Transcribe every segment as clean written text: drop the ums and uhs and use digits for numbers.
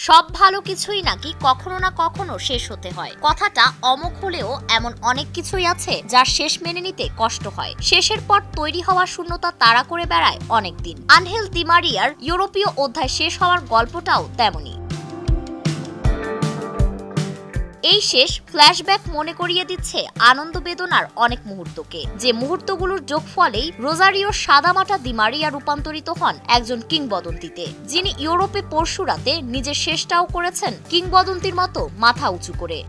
সব ভালো কিছুই নাকি কখনো না কখনো শেষ হতে হয়। কথাটা অমোঘ হলেও এমন অনেক কিছুই আছে যার শেষ মেনে নিতে কষ্ট হয়। শেষের পর তৈরি হওয়া শূন্যতা তাড়া করে বেড়ায় অনেকদিন। আনহেল দি মারিয়ার ইউরোপীয় অধ্যায় শেষ হওয়ার গল্পটাও তেমনই। এই শেষ ফ্ল্যাশব্যাক মনে করিয়ে দিচ্ছে আনন্দ বেদনার অনেক মুহূর্তকে, যে মুহূর্তগুলোর যোগফলেই রোজারিওর সাদামাটা দি মারিয়া রূপান্তরিত হন একজন কিংবদন্তিতে, যিনি ইউরোপে পরশু রাতে নিজের শেষটাও করেছেন কিংবদন্তির মতো মাথা উঁচু করে।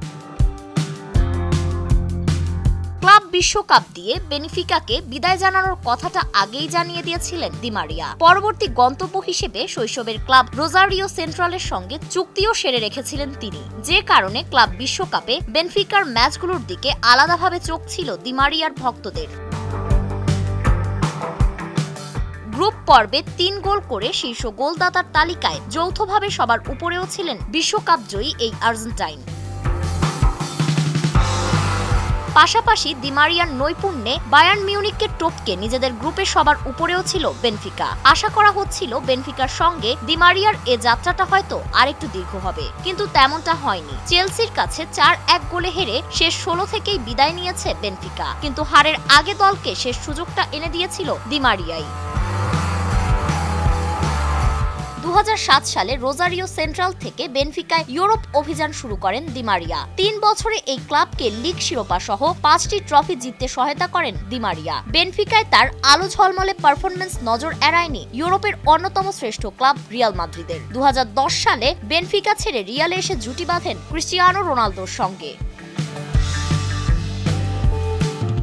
ক্লাব বিশ্বকাপ দিয়ে বেনিফিকাকে বিদায় জানানোর কথাটা আগেই জানিয়ে দিয়েছিলেন দি মারিয়া। পরবর্তী গন্তব্য হিসেবে শৈশবের ক্লাব রোজারিও সেন্ট্রালের সঙ্গে চুক্তিও সেরে রেখেছিলেন তিনি, যে কারণে ক্লাব বিশ্বকাপে বেনফিকার ম্যাচগুলোর দিকে আলাদাভাবে চোখ ছিল দি মারিয়ার ভক্তদের। গ্রুপ পর্বে ৩ গোল করে শীর্ষ গোলদাতার তালিকায় যৌথভাবে সবার উপরেও ছিলেন বিশ্বকাপ জয়ী এই আর্জেন্টাইন। পাশাপাশি দি মারিয়ার নৈপুণ্যে বায়ার্ন মিউনিখকে টপকে নিজেদের গ্রুপে সবার উপরেও ছিল বেনফিকা। আশা করা হচ্ছিল বেনফিকার সঙ্গে দি মারিয়ার এ যাত্রাটা হয়তো আরেকটু দীর্ঘ হবে, কিন্তু তেমনটা হয়নি। চেলসির কাছে ৪-১ গোলে হেরে শেষ ১৬ থেকেই বিদায় নিয়েছে বেনফিকা, কিন্তু হারের আগে দলকে শেষ সুযোগটা এনে দিয়েছিল দি মারিয়াই। ২০০৭ সালে রোজারিও সেন্ট্রাল থেকে বেনফিকায় ইউরোপ অভিযান শুরু করেন দি মারিয়া। ৩ বছরে এই ক্লাবকে লিগ শিরোপা সহ ৫টি ট্রফি জিততে সহায়তা করেন দি মারিয়া। বেনফিকায় তার আলো ঝলমলে পারফরমেন্স নজর এড়ায়নি ইউরোপের অন্যতম শ্রেষ্ঠ ক্লাব রিয়াল মাদ্রিদের। ২০১০ সালে বেনফিকা ছেড়ে রিয়ালে এসে জুটি বাঁধেন ক্রিস্টিয়ানো রোনালদোর সঙ্গে।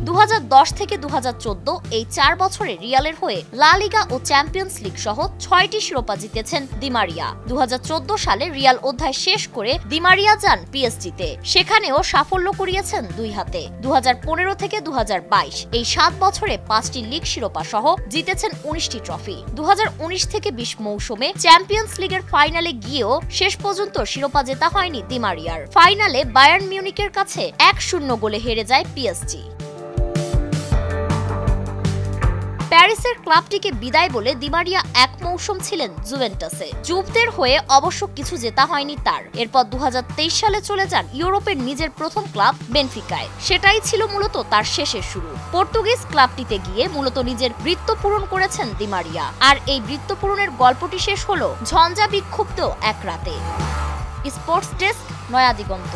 ২০১০ থেকে ২০১৪ এই ৪ বছরে রিয়ালের হয়ে লা লিগা ও চ্যাম্পিয়ন্স লিগ সহ ৬টি শিরোপা জিতেছেন দি মারিয়া। ২০১৪ সালে রিয়াল অধ্যায় শেষ করে দি মারিয়া যান পিএসজিতে, সেখানেও সাফল্য করিয়েছেন দুই হাতে। ২০১৫ থেকে ২০২২ এই ৭ বছরে ৫টি লিগ শিরোপা সহ জিতেছেন ১৯টি ট্রফি। ২০১৯ থেকে ২০ মৌসুমে চ্যাম্পিয়ন্স লিগের ফাইনালে গিয়েও শেষ পর্যন্ত শিরোপা জেতা হয়নি দি মারিয়ার। ফাইনালে বায়ার্ন মিউনিখের কাছে ১-০ গোলে হেরে যায় পিএসজি। প্যারিসের ক্লাবটিকে বিদায় বলে দি মারিয়া এক মৌসুম ছিলেন জুভেন্টাসে। জুভদের হয়ে অবশ্য কিছু জেতা হয়নি তার। এরপর ২০২৩ সালে চলে যান ইউরোপের নিজের প্রথম ক্লাব বেনফিকায়। সেটাই ছিল মূলত তার শেষের শুরু। পর্তুগিজ ক্লাবটিতে গিয়ে মূলত নিজের বৃত্ত পূরণ করেছেন দি মারিয়া, আর এই বৃত্ত পূরণের গল্পটি শেষ হলো ঝঞ্ঝা বিক্ষুব্ধ এক রাতে। Sports desk, Naya Diganta.